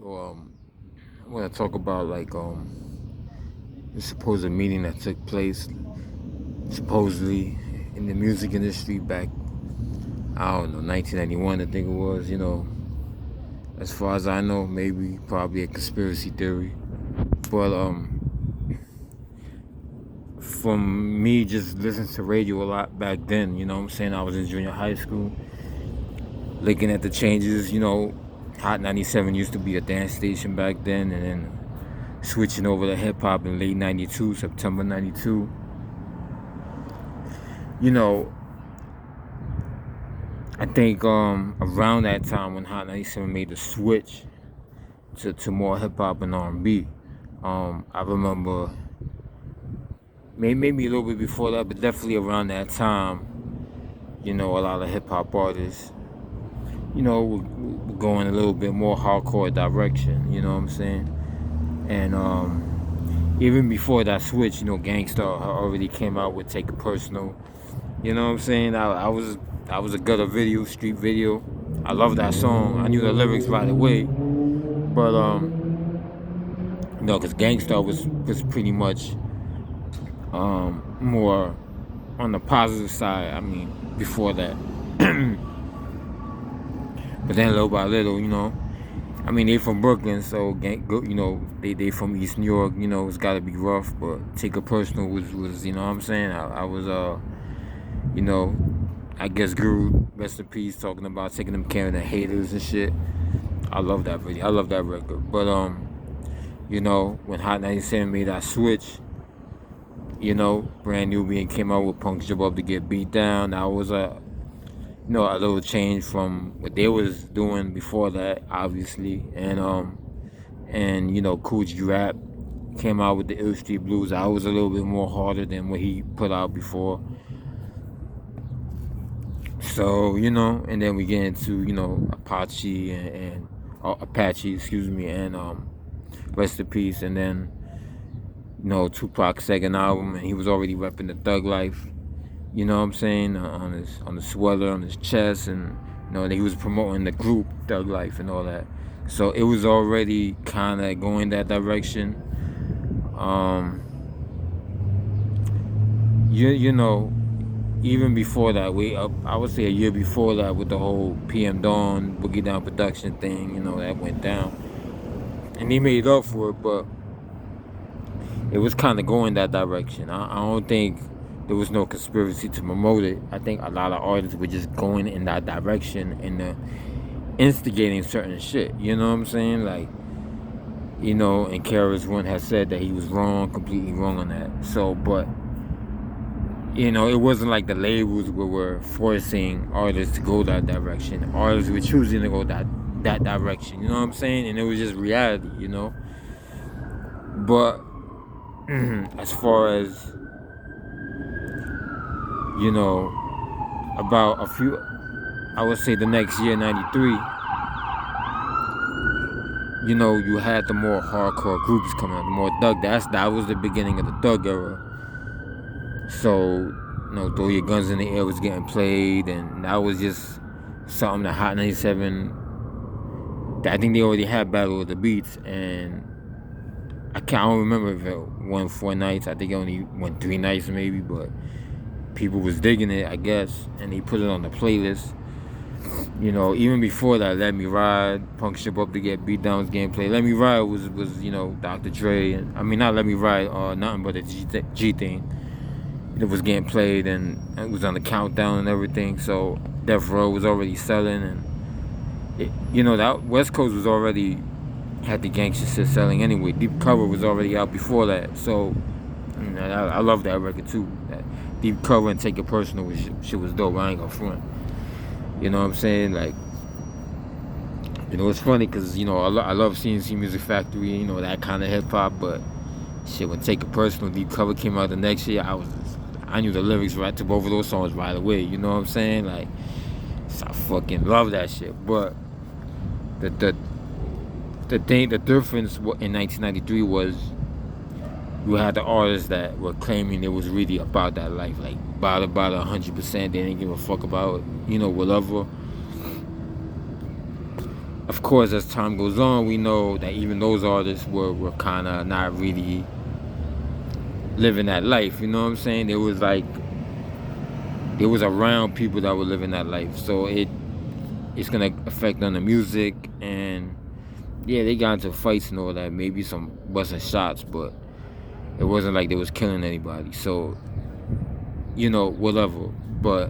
So I want to talk about like the supposed meeting that took place supposedly in the music industry back, I don't know, 1991 I think it was. As far as I know, maybe probably a conspiracy theory. But from me just listening to radio a lot back then, what I'm saying, I was in junior high school, looking at the changes. Hot 97 used to be a dance station back then, and then switching over to hip hop in late 92, September 92. You know, I think around that time when Hot 97 made the switch to more hip hop and R&B, I remember maybe a little bit before that, but definitely around that time, a lot of hip hop artists, were going a little bit more hardcore direction, you know what I'm saying? And even before that switch, Gang Starr already came out with Take It Personal. You know what I'm saying? I was a gutter video, street video. I love that song. I knew the lyrics right away. But because Gang Starr was pretty much more on the positive side. I mean, before that. But then little by little, I mean, they from Brooklyn, so they from East New York. It's got to be rough. But Take It Personal was what I'm saying. I was I guess Guru, rest in peace, talking about taking them care of the haters and shit. I love that video. I love that record. But when Hot 97 made that switch, Brand Nubian came out with Punk Jab Up to Get Beat Down. That was a little change from what they was doing before that, obviously. And Kool G Rap came out with the Ill Street Blues. That was a little bit more harder than what he put out before. So, and then we get into, Apache and Apache, excuse me, and rest in peace. And then, Tupac's second album, and he was already repping the Thug Life, you know what I'm saying, on the sweater, on his chest, and, he was promoting the group Thug Life and all that. So it was already kind of going that direction. Even before that, I would say a year before that, with the whole PM Dawn, Boogie Down production thing, that went down. And he made up for it, but it was kind of going that direction. I don't think there was no conspiracy to promote it. I think a lot of artists were just going in that direction and instigating certain shit, you know what I'm saying? Like, and KRS-One has said that he was wrong, completely wrong on that. So, but it wasn't like the labels were forcing artists to go that direction. Artists were choosing to go that direction. You know what I'm saying? And it was just reality. But as far as about a few, I would say the next year, '93. You had the more hardcore groups coming out, the more Thug. That was the beginning of the Thug era. So, Throw Your Guns in the Air was getting played, and that was just something that Hot 97, I think they already had Battle of the Beats, and I don't remember if it won 4 nights. I think it only went 3 nights maybe, but people was digging it, I guess, and they put it on the playlist. Even before that, Let Me Ride, Punk Jab Up to Get Beat Down was getting played. Let Me Ride was Dr. Dre, and I mean, not Let Me Ride, Nothing But a G Thing. It was getting played, and it was on the countdown and everything. So Death Row was already selling, and that West Coast was already had the gangster shit selling anyway. Deep Cover was already out before that. So I love that record too. That Deep Cover and Take It Personal shit was dope. I ain't gonna front. You know what I'm saying? Like, it's funny because I love CNC Music Factory. That kind of hip hop, but shit, when Take It Personal, Deep Cover came out the next year, I knew the lyrics right to both of those songs right away. You know what I'm saying? Like, so I fucking love that shit. But the difference in 1993 was you had the artists that were claiming it was really about that life, like about 100%. They didn't give a fuck about whatever. of course, as time goes on, we know that even those artists were kind of not really living that life. You know what I'm saying? There was around people that were living that life, so it's gonna affect on the music. And yeah, they got into fights and all that, maybe some busting shots, but it wasn't like they was killing anybody. So, you know, whatever. But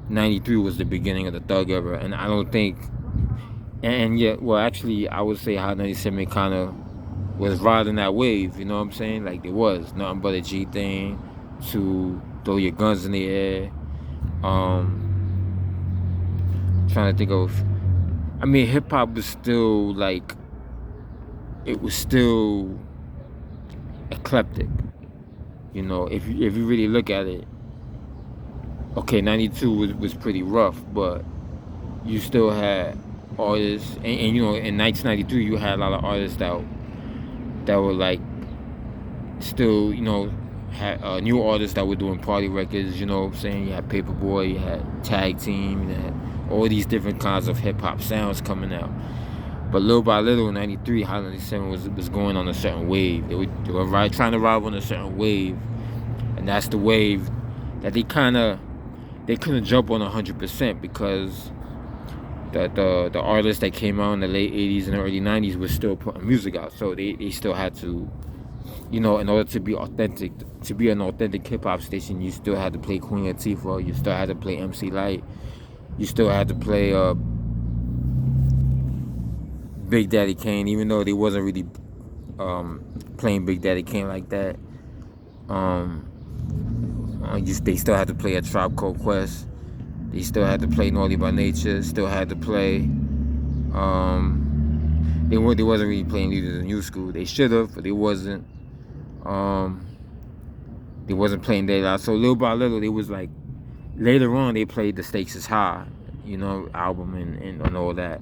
93 was the beginning of the Thug era, and I don't think, and yeah, well, actually, I would say Hot 97 kind of was riding that wave, you know what I'm saying? Like, there was Nothing But a G Thing to Throw Your Guns in the Air. Trying to think of, I mean, hip hop was still like, it was still eclectic, you know. If you really look at it, okay, 92 was pretty rough, but you still had artists, and you know, in 1993 you had a lot of artists that were like still, you know, had new artists that were doing party records, you know what I'm saying? You had Paperboy, you had Tag Team, you had all these different kinds of hip hop sounds coming out. But little by little, in 93, Hot 97 was going on a certain wave. They were trying to ride on a certain wave, and that's the wave that they couldn't jump on 100%, because the artists that came out in the late 80s and early 90s were still putting music out, so they still had to, you know, in order to be authentic, to be an authentic hip-hop station, you still had to play Queen Latifah, you still had to play MC Lyte, you still had to play Big Daddy Kane, even though they wasn't really playing Big Daddy Kane like that. They still had to play A Tribe Called Quest. They still had to play Naughty by Nature. Still had to play. They wasn't really playing Leaders of New School. They should have, but they wasn't. They wasn't playing De La. So little by little, they was like. Later on, they played The Stakes Is High, you know, album and all that.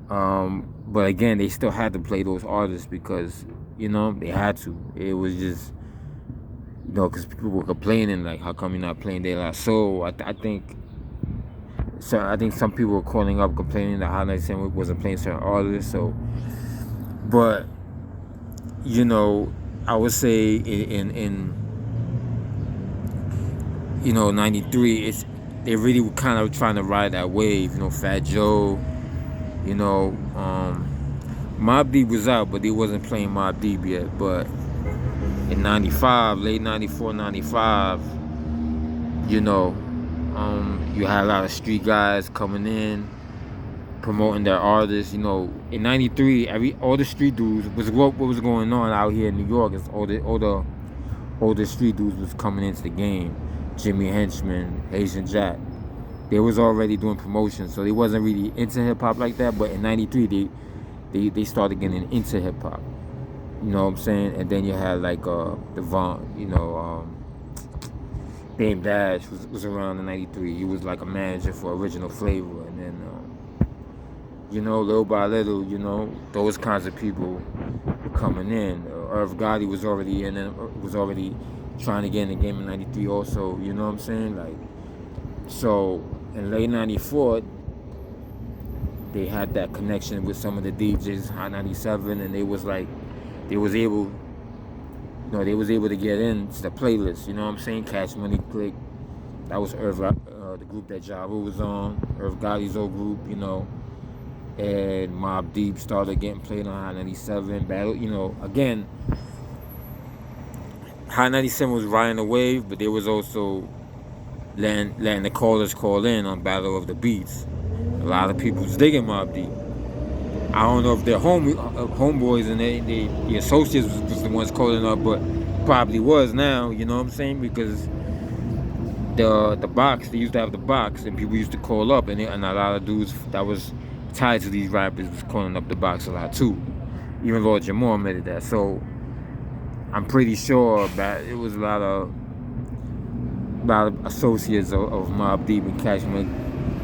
But again, they still had to play those artists because, you know, they had to. It was just, you know, because people were complaining, like, how come you're not playing De La Soul? I think some people were calling up complaining that Hot 97 wasn't playing certain artists. So, but, you know, I would say in you know, 93, they really were kind of trying to ride that wave, you know, Fat Joe, you know, Mobb Deep was out, but they wasn't playing Mobb Deep yet. But in 95, late 94, 95, you know, you had a lot of street guys coming in, promoting their artists. You know, in 93, all the street dudes, what was going on out here in New York is all the street dudes was coming into the game. Jimmy Henchman, Asian Jack. They was already doing promotion, so they wasn't really into hip-hop like that. But in 93, they started getting into hip-hop. You know what I'm saying? And then you had like Devon, you know, Dame Dash was around in 93. He was like a manager for Original Flavor. And then, you know, little by little, you know, those kinds of people coming in. Irv Gotti was already in and was already trying to get in the game in 93 also, you know what I'm saying? Like, so in late 94, they had that connection with some of the DJs, Hot 97, and they was able to get into the playlist, you know what I'm saying? Cash Money Click, that was Irv, the group that Ja Rule was on, Irv Gotti's old group, you know, and Mobb Deep started getting played on Hot 97, Battle, you know, again, Hot 97 was riding the wave, but they was also letting the callers call in on Battle of the Beats. A lot of people was digging Mobb Deep. I don't know if their homeboys and the associates was the ones calling up, but probably was now, you know what I'm saying? Because the box, they used to have the box, and people used to call up, and a lot of dudes that was tied to these rappers was calling up the box a lot too. Even Lord Jamar admitted that. So I'm pretty sure that it was a lot of associates of Mobb Deep and Cash Money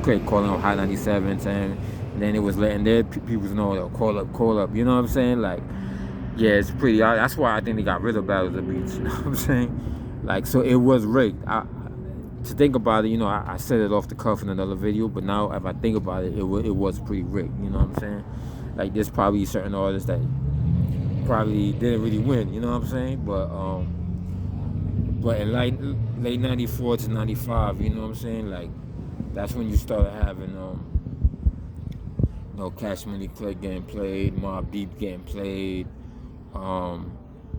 Click calling up Hot 97, saying, and then it was letting their people know they'll call up. You know what I'm saying? Like, yeah, it's pretty. That's why I think they got rid of Battle of the Beats. You know what I'm saying? Like, so it was rigged. to think about it, I said it off the cuff in another video, but now if I think about it, it was pretty rigged. You know what I'm saying? Like there's probably certain artists that probably didn't really win. You know what I'm saying? But in late '94 to '95, you know what I'm saying? Like that's when you started having Cash Money Click getting played, Mobb Deep getting played,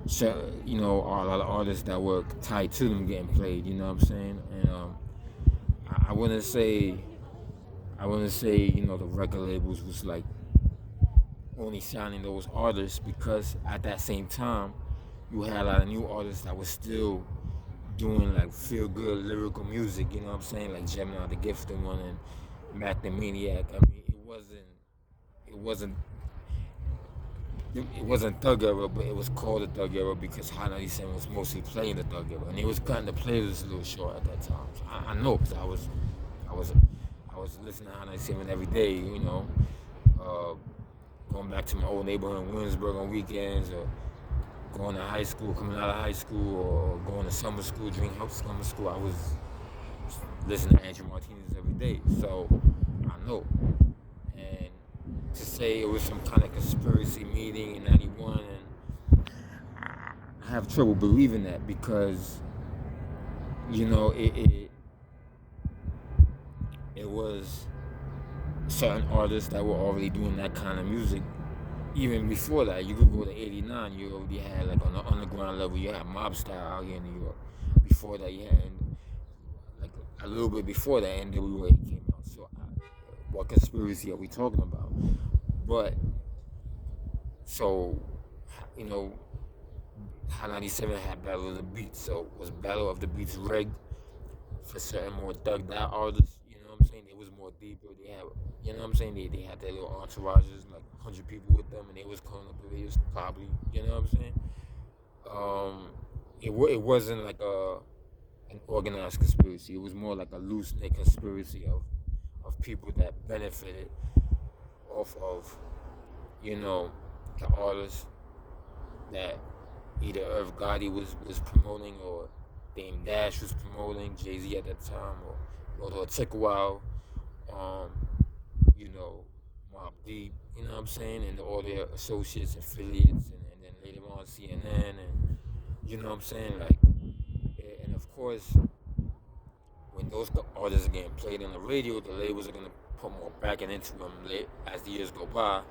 so, a lot of artists that were tied to them getting played. You know what I'm saying? And I wouldn't say the record labels was like only signing those artists, because at that same time you had a lot of new artists that were still doing like feel good lyrical music. You know what I'm saying? Like Gemini the Gifted One and Mac the Maniac. I mean, it wasn't Thug Era, but it was called the Thug Era because Hot 97 was mostly playing the Thug Era, and it was cutting the playlist a little short at that time. So I know, because I was listening to Hot 97 every day, going back to my old neighborhood in Williamsburg on weekends, or going to high school, coming out of high school, or going to summer school, Dream House summer school. I was listening to Andrew Martinez every day, so I know. And to say it was some kind of conspiracy meeting in '91, and I have trouble believing that, because it was certain artists that were already doing that kind of music. Even before that, you could go to '89. You already had, like, on the underground level, you had Mob Style out here in New York. Before that, you had, like, a little bit before that, NWA came out. So, what conspiracy are we talking about? But, so, Hot 97 had Battle of the Beats. So, was Battle of the Beats rigged for certain more thugged out artists? You know what I'm saying? It was more deeper. They had, you know what I'm saying? They had their little entourages, like 100 people with them, and they was calling up the radios, probably. You know what I'm saying? It wasn't like an organized conspiracy. It was more like a loose knit conspiracy of people that benefited off of, the artists that either Irv Gotti was promoting, or Dame Dash was promoting, Jay-Z at that time, or although it took a while, Mobb Deep, you know what I'm saying, and all their associates, affiliates, and then later on CNN, and you know what I'm saying, like, and of course, when those artists are getting played on the radio, the labels are gonna put more backing into them as the years go by.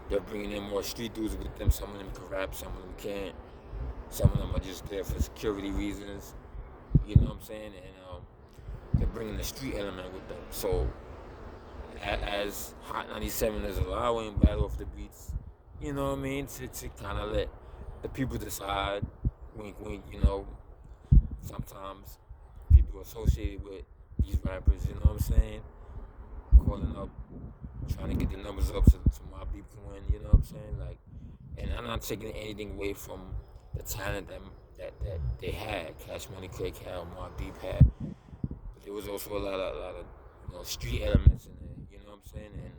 They're bringing in more street dudes with them. Some of them can rap, some of them can't. Some of them are just there for security reasons. You know what I'm saying? And they're bringing the street element with them. So as Hot 97 is allowing Battle of the Beats, you know what I mean, to kind of let the people decide, wink, wink, sometimes people associated with these rappers, you know what I'm saying, calling up, trying to get the numbers up so Mobb Deep can win, you know what I'm saying, like, and I'm not taking anything away from the talent that they had, Cash Money Click had, Mobb Deep had, but there was also a lot of street elements in there, you know what I'm saying, and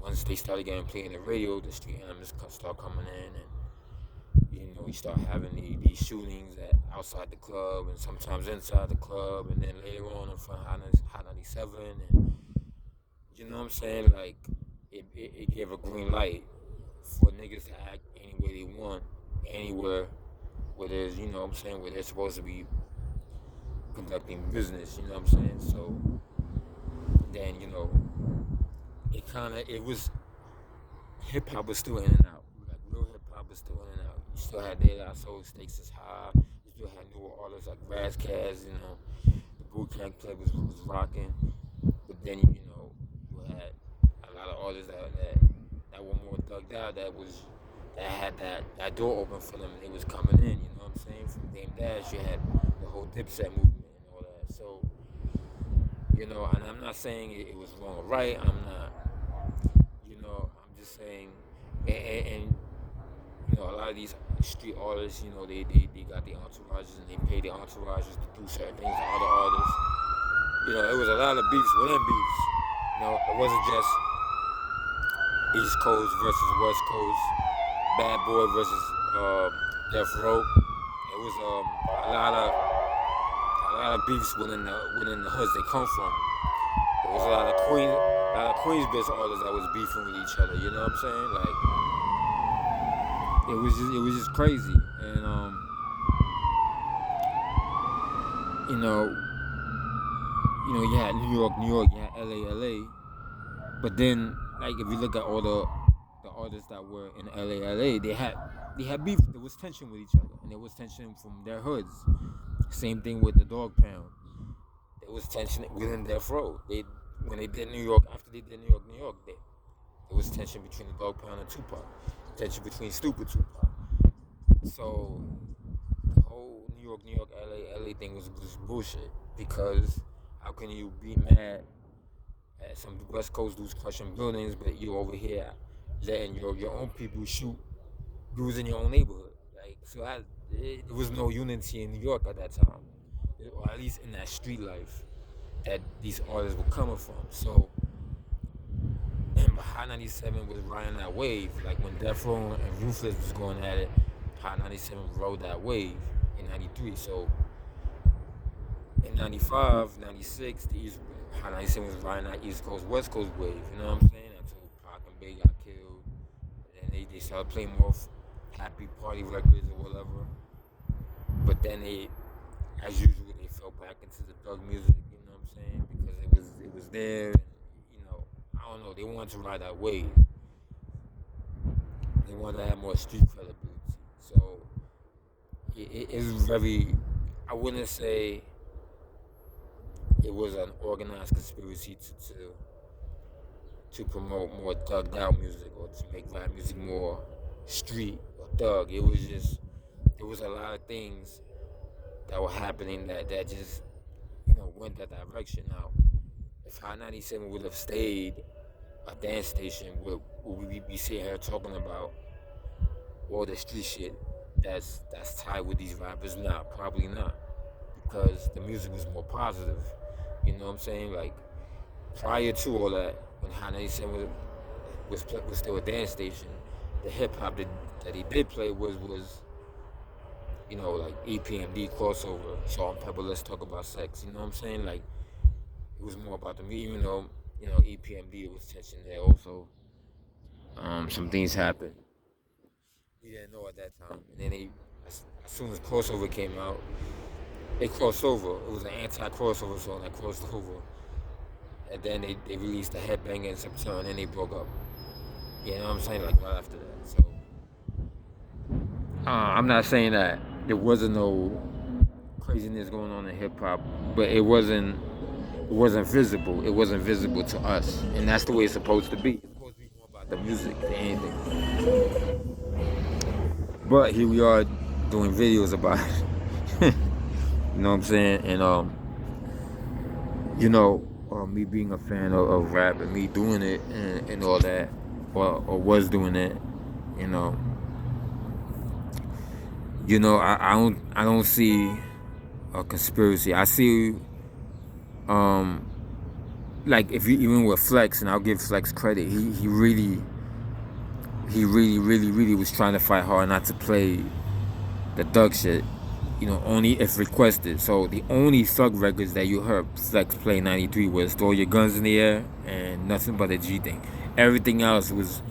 once they started getting played on the radio, the street elements start coming in, and we start having these shootings outside the club, and sometimes inside the club, and then later on in front of Hot 97, and you know what I'm saying, like, it gave a green light for niggas to act any way they want, anywhere, where there's, you know what I'm saying, where they're supposed to be conducting business, you know what I'm saying, so then, it was, hip-hop was still in and out, like, real hip-hop was still in and out. You still had De La Soul, Stakes is High, you still had newer artists like Razzcazz, the Boot Camp Club was rocking, but then, you had a lot of artists that were more thugged out, that had that door open for them, and they was coming in, you know what I'm saying? From Dame Dash, you had the whole Dipset movement and all that. So, and I'm not saying it was wrong or right. I'm not, I'm just saying, and a lot of these street artists, they got their entourages, and they pay their entourages to do certain things to other artists. It was a lot of beefs within beefs. It wasn't just East Coast versus West Coast, Bad Boy versus Death Row. It was a lot lot of beefs within the hoods they come from. There was a lot of Queens-based artists that was beefing with each other. You know what I'm saying? Like it was just crazy, and you know, you had New York, you had LA. But then, like, if you look at all the artists that were in LA, they had beef. There was tension with each other, and there was tension from their hoods. Same thing with the Dog Pound. There was tension within Death Row. When they did New York, after they did New York, there was tension between the Dog Pound and Tupac. Tension between Stupid Tupac. So the whole New York, LA thing was bullshit, because how can you be mad at some West Coast dudes crushing buildings, but you over here letting your own people shoot dudes in your own neighborhood? Like, so there was no unity in New York at that time, or at least in that street life that these artists were coming from. So, and High 97 was riding that wave. Like when Death Row and Ruthless was going at it, High 97 rode that wave in 93. So in 95, 96, High 97 was riding that East Coast, West Coast wave. You know what I'm saying? Until Pac and Big got killed. And they started playing more happy party records or whatever. But then as usual, they fell back into the thug music, you know what I'm saying? Because it was there, and, I don't know, they wanted to ride that wave. They wanted to have more street credibility. So it was very, I wouldn't say it was an organized conspiracy to promote more thugged out music, or to make rap music more street or thug. It was just, there was a lot of things that were happening that just, went that direction. Now, if High 97 would have stayed a dance station, would we be sitting here talking about all the street shit that's tied with these rappers? Nah, probably not, because the music was more positive. You know what I'm saying? Like, prior to all that, when High 97 was still a dance station, the hip hop that he did play was like EPMD crossover, Salt and Pepper, Let's Talk About Sex. You know what I'm saying? Like, it was more about the music, even though EPMD was tension there also. Some things happened we didn't know at that time, and then as soon as crossover came out, they crossed over. It was an anti-crossover song that crossed over, and then they released the Headbanger in September, and then they broke up. You know what I'm saying? Like, right after that. So I'm not saying that there wasn't no craziness going on in hip hop, but it wasn't visible. It wasn't visible to us, and that's the way it's supposed to be. It's supposed to be more about the music than anything. But here we are doing videos about it. You know what I'm saying? And me being a fan of rap, and me doing it and all that, or was doing it, I don't see a conspiracy. I see like, if you even with Flex, and I'll give Flex credit, he really was trying to fight hard not to play the thug shit, only if requested. So the only thug records that you heard Flex play in 93 was Throw Your Guns in the Air and Nothing But a G Thing. Everything else was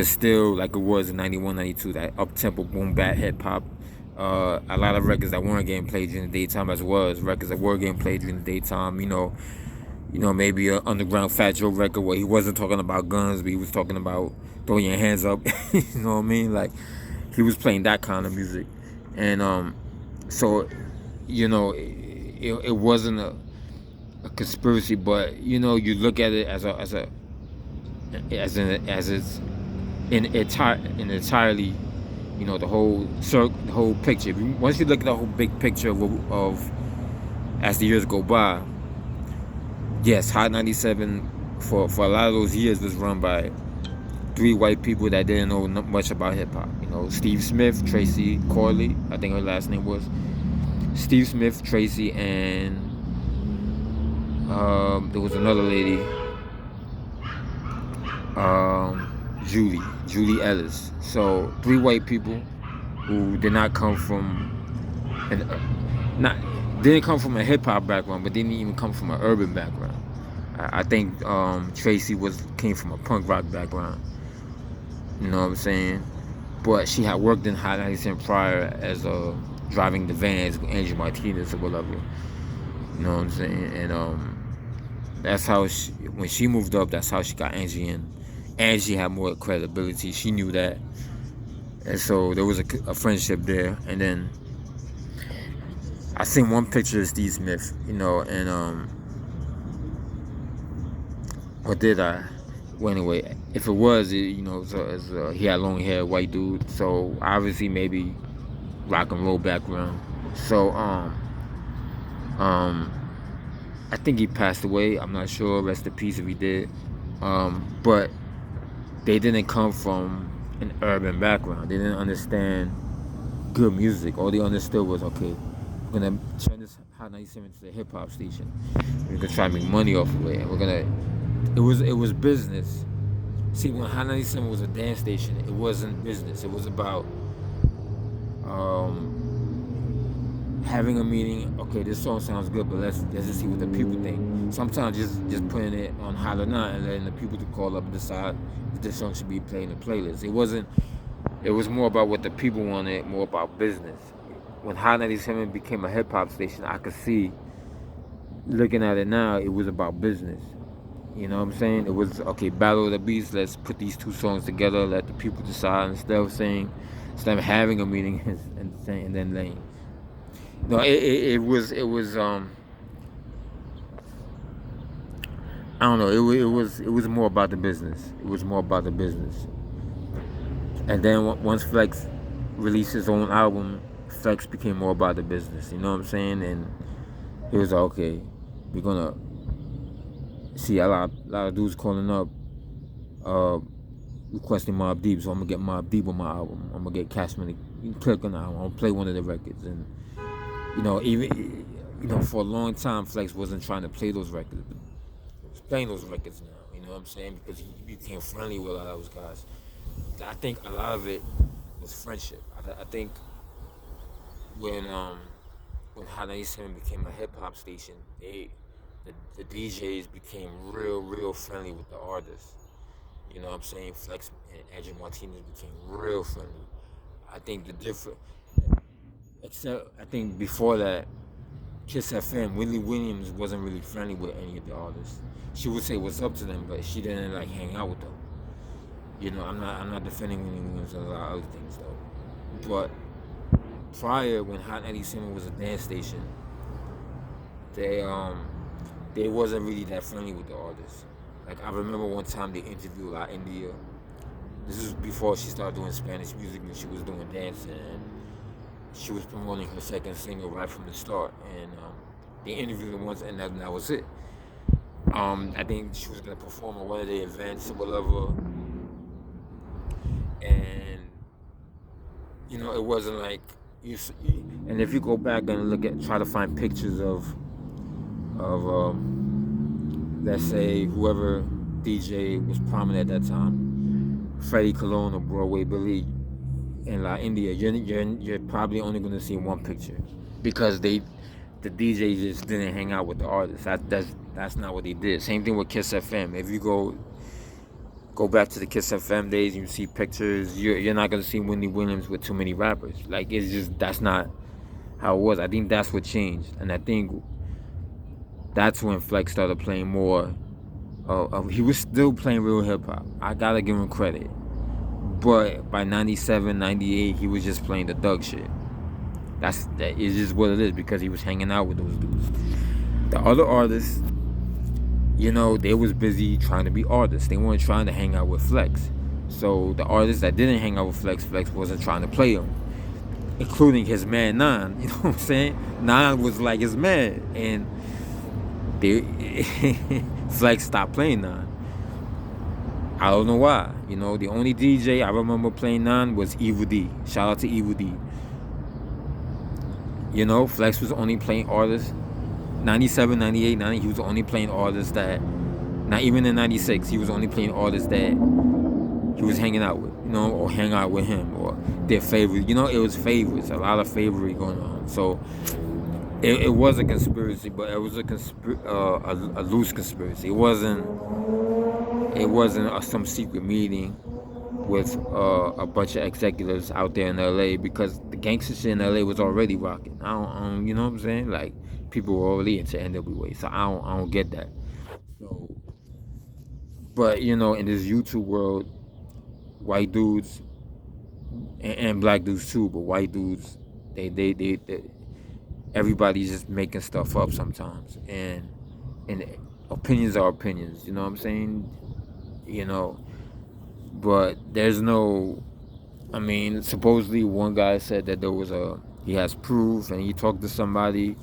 still like it was in 91, 92, that up-tempo, boom-bap hip-hop. A lot of records that weren't getting played during the daytime, as well as records that were getting played during the daytime. Maybe an Underground Fat Joe record where he wasn't talking about guns, but he was talking about throw your hands up. You know what I mean? Like, he was playing that kind of music. And so, it wasn't a conspiracy, but you look at it as it's entirely, the whole picture. Once you look at the whole big picture of as the years go by, yes, Hot 97 for a lot of those years was run by 3 white people that didn't know much about hip hop. Steve Smith, Tracy Corley, I think her last name was Steve Smith, Tracy, and there was another lady, Julie Ellis. So 3 white people who did not come from, and didn't come from a hip hop background, but didn't even come from an urban background. I think Tracy came from a punk rock background. You know what I'm saying? But she had worked in Hot 97 prior as driving the vans with Angie Martinez or whatever. You know what I'm saying? And that's how when she moved up, that's how she got Angie in. Angie had more credibility. She knew that. And so there was a friendship there. And then I seen one picture of Steve Smith, you know, and or did I? Well, anyway, if it was, you know, he had long hair, white dude. So obviously maybe rock and roll background. So I think he passed away. I'm not sure. Rest in peace if he did. But they didn't come from an urban background. They didn't understand good music. All they understood was, okay, we're gonna turn this Hot 97 into a hip hop station. We're gonna try to make money off of it, and we're gonna. It was business. See, when Hot 97 was a dance station, it wasn't business. It was about having a meeting. Okay, this song sounds good, but let's just see what the people think. Sometimes just putting it on Hot or Not and letting the people to call up and decide if this song should be played in the playlist. It wasn't. It was more about what the people wanted, more about business. When Hot 97 became a hip hop station, I could see, looking at it now, it was about business. You know what I'm saying? It was, okay, Battle of the Beats, let's put these two songs together, let the people decide, instead of having a meeting and then laying. No, it was I don't know, it was more about the business. It was more about the business. And then once Flex released his own album, Flex became more about the business. You know what I'm saying? And it was like, okay, we're gonna see a lot of dudes calling up, requesting Mobb Deep, so I'm gonna get Mobb Deep on my album. I'm gonna get Cash Money. You can click on the album. I'm gonna play one of the records, and even for a long time, Flex wasn't trying to play those records. He's playing those records now. You know what I'm saying? Because he became friendly with a lot of those guys. I think a lot of it was friendship. I think when Hot 97 became a hip hop station, the DJs became real friendly with the artists. You know what I'm saying? Flex and Angie Martinez became real friendly. I think except I think before that, Kiss FM, Willie Williams wasn't really friendly with any of the artists. She would say what's up to them, but she didn't like hang out with them. You know, I'm not defending Willie Williams and a lot of other things though. But prior, when Hot 97 was a dance station, they wasn't really that friendly with the artists. Like I remember one time they interviewed La India. This is before she started doing Spanish music and she was doing dance, and she was promoting her second single right from the start. And they interviewed her once, and that was it. I think she was gonna perform at one of the events or whatever, and it wasn't like you. And if you go back and try to find pictures of let's say whoever DJ was prominent at that time, Freddie Colon or Broadway Billy in La India, you're probably only going to see one picture, because the DJ just didn't hang out with the artists. That's not what they did. Same thing with Kiss FM. If you go back to the Kiss FM days and you see pictures, you're not going to see Wendy Williams with too many rappers. Like, it's just, that's not how it was. I think that's what changed, and I think that's when Flex started playing more. He was still playing real hip hop. I gotta give him credit. But by 97, 98, he was just playing the thug shit. That is just what it is, because he was hanging out with those dudes. The other artists, they was busy trying to be artists. They weren't trying to hang out with Flex. So the artists that didn't hang out with Flex wasn't trying to play him, including his man Nine. You know what I'm saying? Nine was like his man, and Flex stopped playing Nine. I don't know why. The only DJ I remember playing Nine was Evil D. Shout out to Evil D. Flex was only playing artists 97, 98, 90. He was only playing artists that, not even in 96, he was only playing artists that he was hanging out with, or hang out with him, or their favorite. It was favorites, a lot of favorite going on. So it was a conspiracy, but it was a loose conspiracy. It wasn't some secret meeting with a bunch of executives out there in LA, because the gangster shit in LA was already rocking. I don't, you know what I'm saying? Like, people were already into NWA, so I don't get that. So, but in this YouTube world, white dudes and black dudes too, but white dudes, they everybody's just making stuff up sometimes, and opinions are opinions. You know what I'm saying? You know, but there's no. I mean, supposedly one guy said that he has proof and he talked to somebody,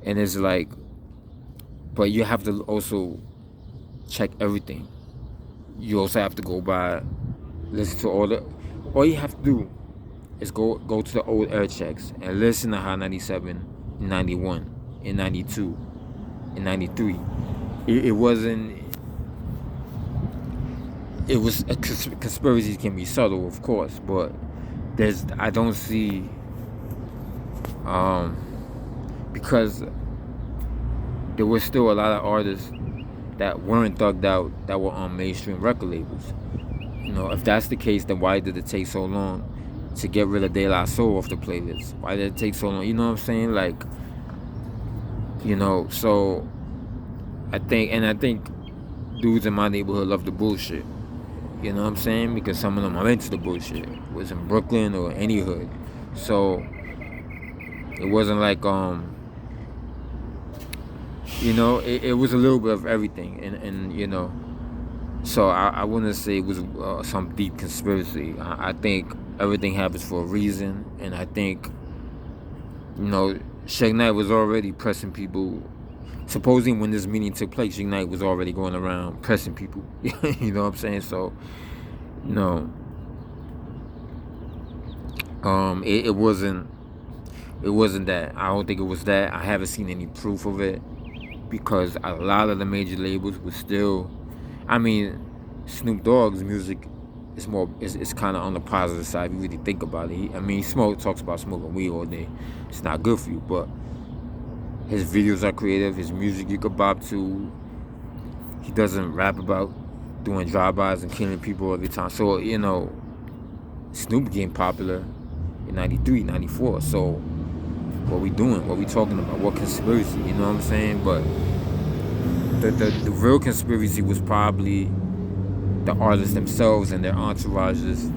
and it's like, but you have to also check everything. You also have to go by, listen to all you have to do is go to the old air checks and listen to Hot 97 in 91, in 92, in 93. It wasn't, it was, conspiracies can be subtle, of course, but I don't see, because there was still a lot of artists that weren't thugged out that were on mainstream record labels. If that's the case, then why did it take so long to get rid of De La Soul off the playlist? Why did it take so long? You know what I'm saying? Like, so I think dudes in my neighborhood love the bullshit. You know what I'm saying? Because some of them are into the bullshit. It was in Brooklyn or any hood. So it wasn't like, it was a little bit of everything. And so I wouldn't say it was some deep conspiracy. I think everything happens for a reason. And I think, Suge Knight was already pressing people. Supposing when this meeting took place, Suge Knight was already going around pressing people. You know what I'm saying? So, no. It wasn't that. I don't think it was that. I haven't seen any proof of it, because a lot of the major labels were still, I mean, Snoop Dogg's music is more, it's kind of on the positive side if you really think about it. He talks about smoking weed all day. It's not good for you, but his videos are creative. His music you could bop to. He doesn't rap about doing drive-bys and killing people every time. So, Snoop became popular in 93, 94. So, what we doing? What we talking about? What conspiracy? You know what I'm saying? But the real conspiracy was probably the artists themselves and their entourages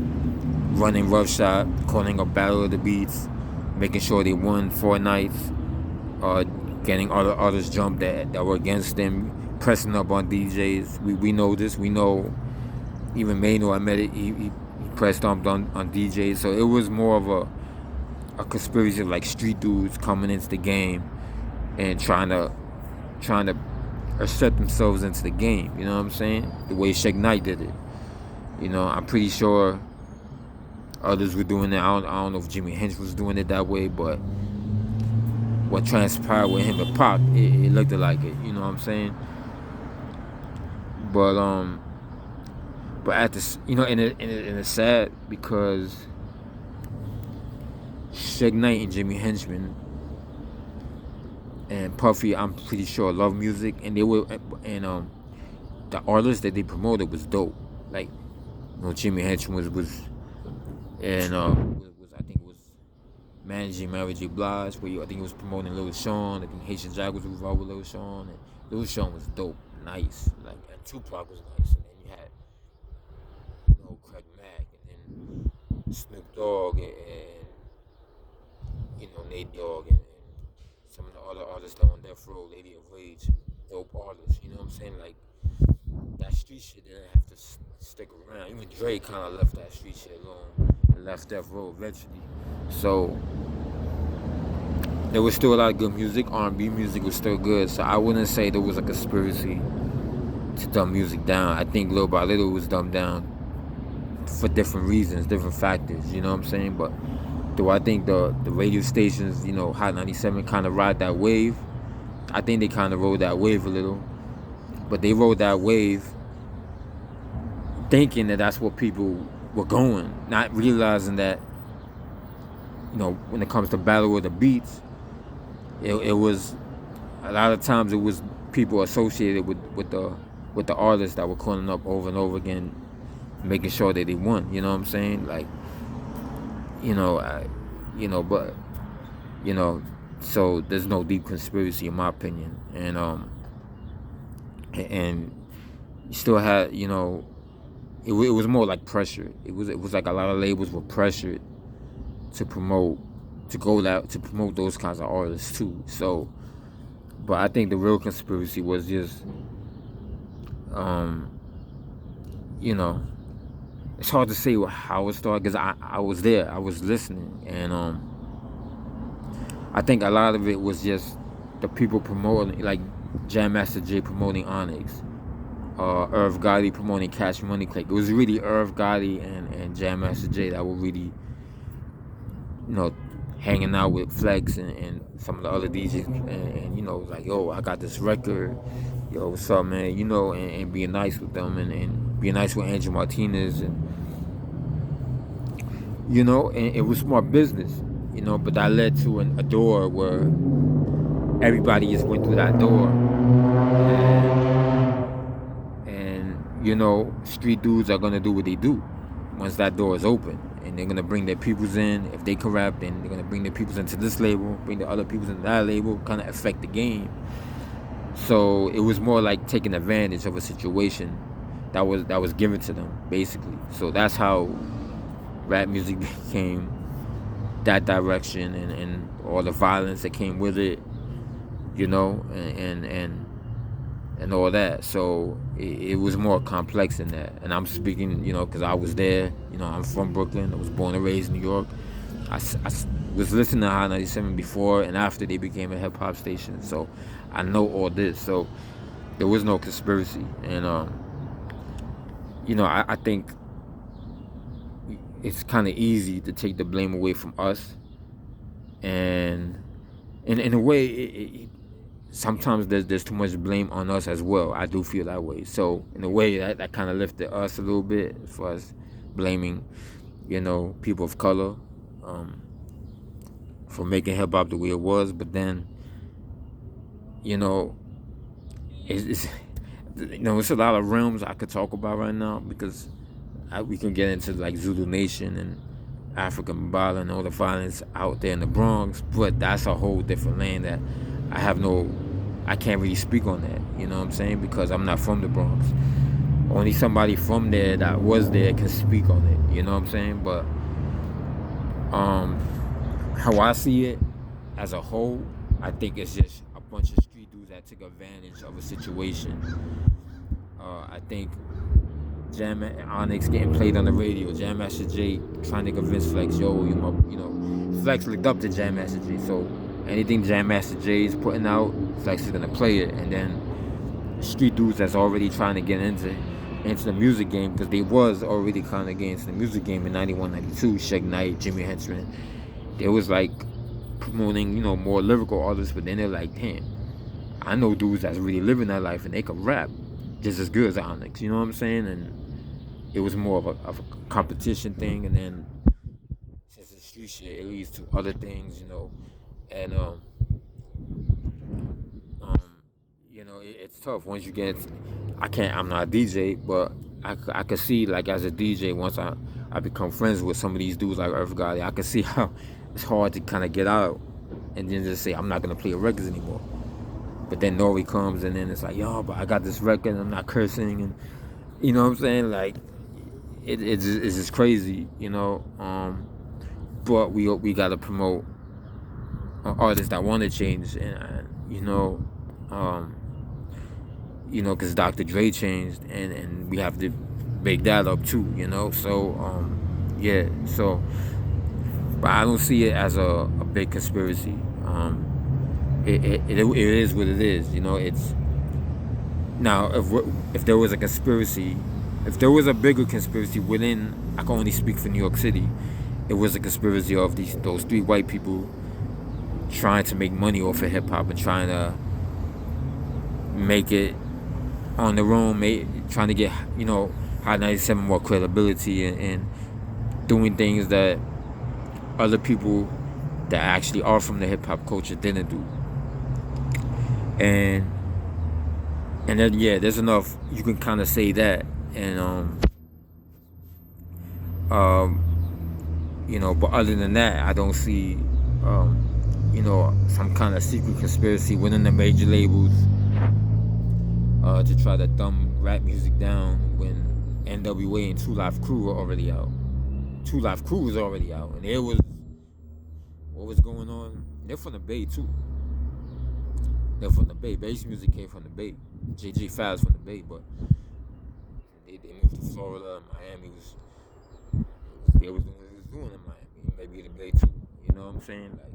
running roughshod, calling a battle of the beats, making sure they won 4 nights, getting other artists jumped that were against them, pressing up on DJs. We know this. We know even Mano, I met it, he pressed up on DJs. So it was more of a conspiracy of like street dudes coming into the game and trying to assert themselves into the game. You know what I'm saying? The way Suge Knight did it. I'm pretty sure others were doing it. I don't know if Jimi Hendrix was doing it that way, but what transpired with him and Pac, it looked like it. You know what I'm saying? But at this, and it's sad because Suge Knight and Jimi Henchman and Puffy, I'm pretty sure, love music, and the artists that they promoted was dope. Like, Jimi Henchman was I think it was managing Mary J. Blige, where I think he was promoting Lil Sean. I think Haitian Jack was involved with Lil Sean, and Lil Sean was dope, nice. Like, and Tupac was nice, and then you had Craig Mack, and then Snoop Dogg, and Nate Dogg, and some of the other artists that were on Death Row, Lady of Rage, dope artists. You know what I'm saying? Like, that street shit didn't have to stick around. Even Dre kind of left that street shit alone and left Death Row eventually. So there was still a lot of good music. R&B music was still good. So I wouldn't say there was a conspiracy to dumb music down. I think little by little it was dumbed down for different reasons, different factors. You know what I'm saying? But do I think the radio stations, Hot 97 kind of ride that wave? I think they kind of rode that wave a little. But they rode that wave thinking that that's what people were going, not realizing that, when it comes to battle of the beats, it was a lot of times it was people associated with the artists that were calling up over and over again, making sure that they won. You know what I'm saying? Like, you know, but you know, so there's no deep conspiracy in my opinion, and you still had, it was more like pressure. It was like a lot of labels were pressured to promote, to promote those kinds of artists too. So, but I think the real conspiracy was just, um, you know, it's hard to say how it started because I was there, I was listening, and I think a lot of it was just the people promoting, like Jam Master Jay promoting Onyx, Irv Gotti promoting Cash Money Click. It was really Irv Gotti and Jam Master Jay that were really, hanging out with Flex and some of the other DJs, and like, yo, I got this record, yo, what's up, man, and being nice with them, and being nice with Angel Martinez, and and it was smart business, but that led to a door where everybody just went through that door, and street dudes are gonna do what they do once that door is open, and they're gonna bring their peoples in. If they can rap, then they're gonna bring their peoples into this label, bring the other peoples into that label, kind of affect the game. So it was more like taking advantage of a situation that was given to them, basically. So that's how rap music became that direction, and all the violence that came with it, and all that. So it was more complex than that. And I'm speaking, because I was there. I'm from Brooklyn. I was born and raised in New York. I was listening to Hot 97 before and after they became a hip hop station. So I know all this. So there was no conspiracy. And, I think it's kind of easy to take the blame away from us. And in a way, sometimes there's too much blame on us as well. I do feel that way. So in a way, that kind of lifted us a little bit for us blaming, people of color, for making hip hop the way it was. But then, it's it's a lot of realms I could talk about right now, because we can get into like Zulu Nation and African Mbala and all the violence out there in the Bronx, but that's a whole different lane that I can't really speak on that, you know what I'm saying, because I'm not from the Bronx. Only somebody from there that was there can speak on it, you know what I'm saying. But how I see it as a whole, I think it's just a bunch of street dudes that took advantage of a situation. I think Onyx getting played on the radio, Jam Master Jay trying to convince Flex, yo, Flex looked up to Jam Master Jay, so anything Jam Master Jay is putting out, Flex is gonna play it. And then street dudes that's already trying to get into the music game, because they was already kind of getting into the music game in 91, 92, Suge Knight, Jimmy Henchman. They was like promoting, more lyrical artists, but then they're like, damn, I know dudes that's really living that life and they can rap just as good as Onyx, you know what I'm saying? And it was more of a competition thing, and then since it's street shit, it leads to other things, and it's tough once you get. I'm not a DJ, but I could see, like, as a DJ, once I become friends with some of these dudes like Irv Gotti, I could see how it's hard to kind of get out and then just say I'm not gonna play records anymore. But then Nori comes, and then it's like, yo, but I got this record and I'm not cursing, and you know what I'm saying, like it's just crazy, but we gotta promote artists that want to change, and because Dr. Dre changed, and we have to bake that up too, so yeah, so, but I don't see it as a big conspiracy. It is what it is, it's, now if there was a conspiracy, if there was a bigger conspiracy within, I can only speak for New York City, it was a conspiracy of those three white people trying to make money off of hip hop and trying to make it on their own, trying to get, Hot 97 more credibility, and doing things that other people that actually are from the hip hop culture didn't do. and then yeah, there's enough you can kind of say that, and but other than that, I don't see some kind of secret conspiracy within the major labels to try to dumb rap music down when NWA and Two Live Crew were already out. Two Live Crew was already out, and it was what was going on. They're from the Bay too. They're from the Bay. Bass music came from the Bay. JJ Faz from the Bay, but they moved to Florida. Miami they was doing what they was doing in Miami. Maybe the Bay too. You know what I'm saying? Like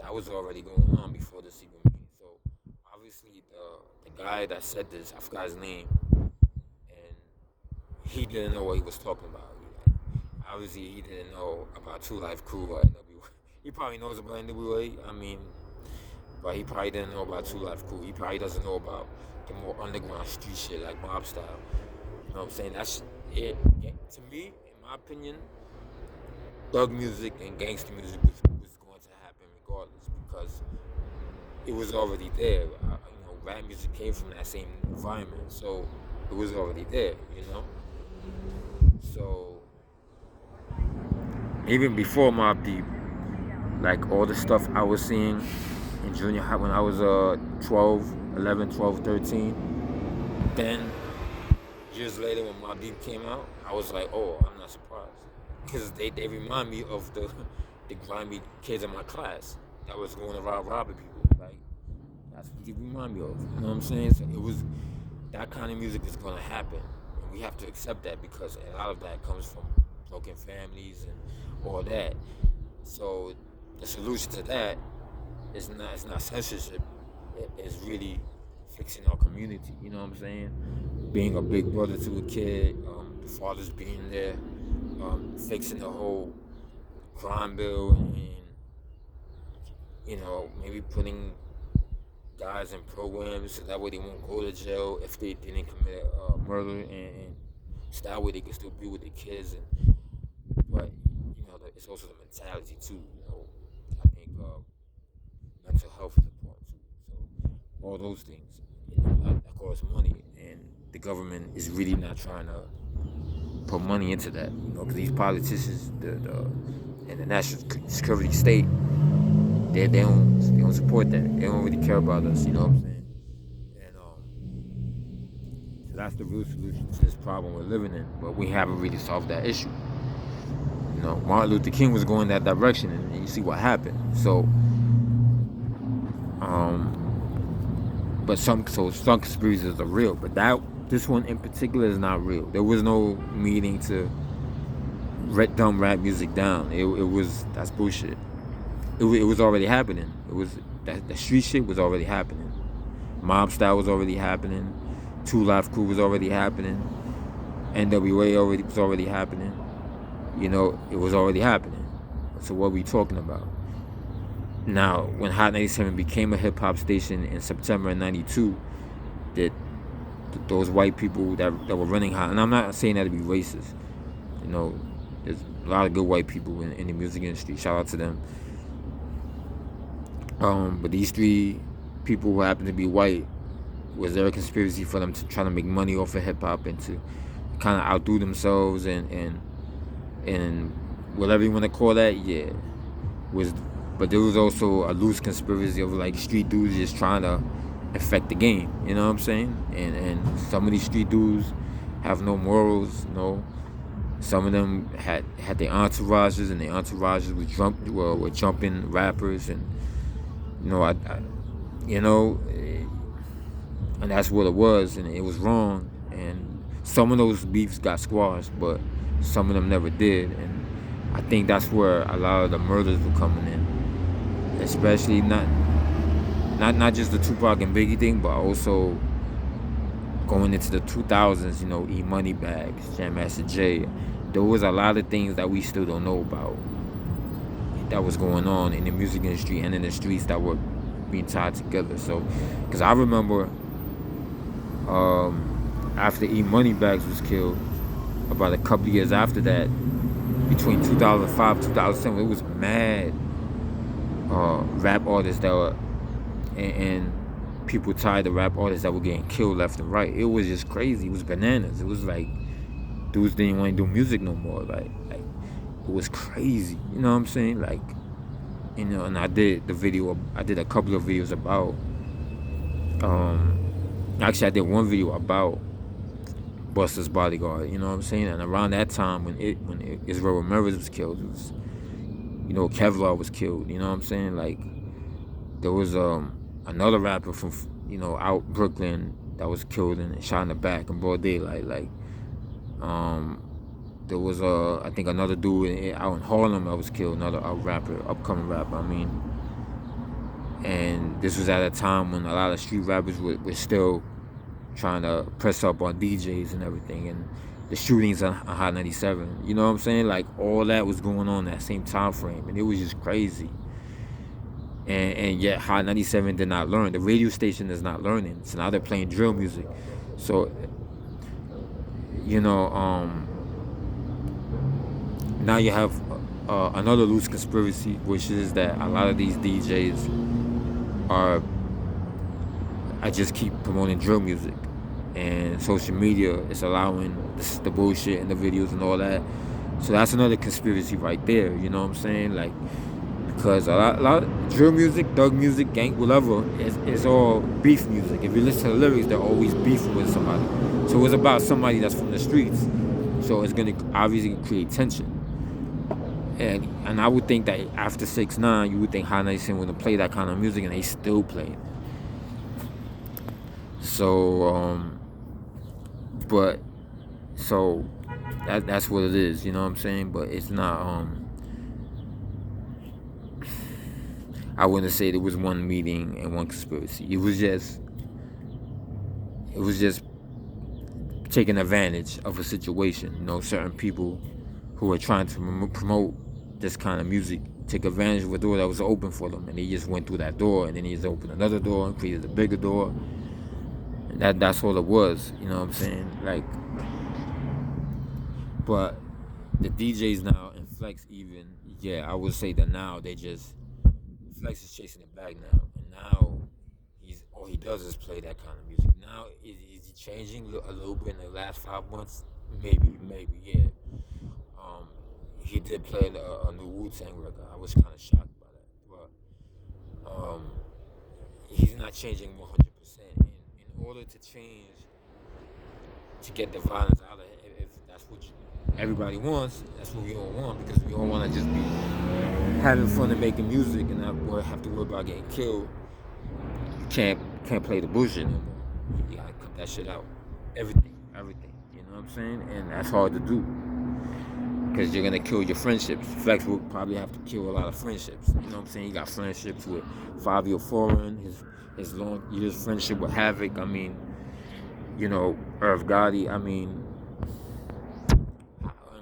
that was already going on before the secret meeting. So obviously the guy that said this, I forgot his name, and he didn't know what he was talking about. Obviously he didn't know about Two Live Crew or NWA. He probably knows about NWA. I mean, but he probably didn't know about Two Live Crew. He probably doesn't know about the more underground street shit like mob style. You know what I'm saying? That's it. To me, in my opinion, thug music and gangster music was going to happen regardless because it was already there. Rap music came from that same environment, so it was already there. So even before Mobb Deep, like all the stuff I was seeing in junior high when I was 11, 12, 13, then years later when Mobb Deep came out, I was like, oh, I'm not surprised. Because they remind me of the grimy kids in my class that was going around robbing people. Like, that's what they remind me of. You know what I'm saying? So it was, that kind of music is going to happen. And we have to accept that because a lot of that comes from broken families and all that. So the solution to that is not censorship. It's really fixing our community. You know what I'm saying? Being a big brother to a kid, the fathers being there, fixing the whole crime bill, and maybe putting guys in programs so that way they won't go to jail if they didn't commit murder, and so that way they can still be with their kids. But it's also the mentality too. I think mental health is important too. So all those things, that costs money, and the government is really not trying to put money into that. Because these politicians, and the national security state, they don't support that. They don't really care about us. You know what I'm saying? And so that's the real solution to this problem we're living in. But we haven't really solved that issue. Martin Luther King was going that direction, and you see what happened. So, but some conspiracies are real, but this one in particular is not real. There was no meeting to dumb rap music down. That's bullshit. It was already happening. It was that the street shit was already happening. Mob style was already happening. Two Live Crew was already happening. NWA was already happening. It was already happening. So what are we talking about? Now, when Hot 97 became a hip-hop station in September of 92, that those white people that were running Hot, and I'm not saying that to be racist. There's a lot of good white people in the music industry. Shout out to them. But these three people who happen to be white, was there a conspiracy for them to try to make money off of hip-hop and to kind of outdo themselves and whatever you want to call that? Yeah. But there was also a loose conspiracy of like street dudes just trying to affect the game. You know what I'm saying? And some of these street dudes have no morals. Some of them had their entourages, and their entourages were jumping rappers, and and that's what it was, and it was wrong. And some of those beefs got squashed, but some of them never did. And I think that's where a lot of the murders were coming in, especially not just the Tupac and Biggie thing, but also going into the 2000s. E Money Bags, Jam Master Jay. There was a lot of things that we still don't know about that was going on in the music industry and in the streets that were being tied together. So, because I remember after E Money Bags was killed, about a couple years after that, between 2005 2007, it was mad rap artists that were and people tied to rap artists that were getting killed left and right. It was just crazy. It was bananas. It was like dudes didn't want to do music no more. Like it was crazy. You know what I'm saying? Like, you know, and I did a couple of videos about actually I did one video about Busta's Bodyguard, you know what I'm saying? And around that time when Israel Ramirez was killed, it was, you know, Kevlar was killed, you know what I'm saying? Like there was another rapper from, you know, out Brooklyn that was killed and shot in the back in broad daylight. Like there was I think another dude out in Harlem that was killed, another upcoming rapper, I mean. And this was at a time when a lot of street rappers were still trying to press up on DJs and everything, and the shootings on Hot 97, you know what I'm saying? Like all that was going on that same time frame, and it was just crazy. And yet Hot 97 did not learn. The radio station is not learning. So now they're playing drill music. So, you know, now you have another loose conspiracy, which is that a lot of these DJs I just keep promoting drill music, and social media is allowing the bullshit and the videos and all that. So that's another conspiracy right there, you know what I'm saying? Like, because a lot of drill music, thug music, gang, whatever, is all beef music. If you listen to the lyrics, they're always beefing with somebody. So it's about somebody that's from the streets. So it's gonna obviously create tension. And I would think that after 6ix9ine, you would think Hot 97 would play that kind of music, and they still play it. So, that's what it is, you know what I'm saying? But it's not, I wouldn't say there was one meeting and one conspiracy. It was just taking advantage of a situation. You know, certain people who are trying to promote this kind of music take advantage of a door that was open for them, and they just went through that door, and then they just opened another door and created a bigger door. And that's all it was, you know what I'm saying? Like, but the DJs now and Flex even, yeah, I would say that now Flex is chasing it back now, and now all he does is play that kind of music. Now is he changing a little bit in the last 5 months? Maybe, yeah. He did play a new Wu-Tang record. I was kind of shocked by that, but he's not changing 100%. In order to change, to get the violence out of it, if that's what everybody wants, that's what we all want, because we all want to just be having fun and making music and not have to worry about getting killed. You can't play the bullshit no more. You gotta cut that shit out. Everything. You know what I'm saying? And that's hard to do, because you're gonna kill your friendships. Flex will probably have to kill a lot of friendships. You know what I'm saying? He got friendships with Fabio Foreign, his long years friendship with Havoc. I mean, you know, Irv Gotti. I mean,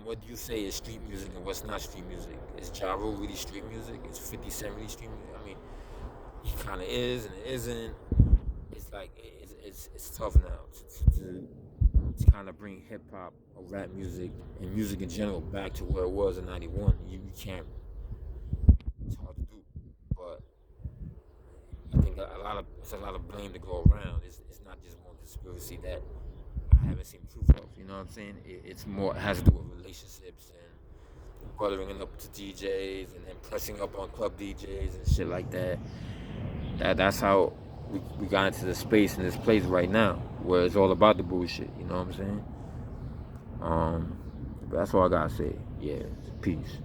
what do you say is street music and what's not street music? Is Ja Rule really street music? Is 50 Cent really street music? I mean, he kind of is and it isn't. It's like it's tough now to kind of bring hip hop or rap music and music in general back to where it was in '91. You can't. It's hard to do, but I think it's a lot of blame to go around. It's not just one conspiracy that I haven't seen proof of. You know what I'm saying? It's more. It has to do with relationships and buttering up to DJs and then pressing up on club DJs and shit like that. That's how we got into the space in this place right now, where it's all about the bullshit. You know what I'm saying? But that's all I gotta say. Yeah, peace.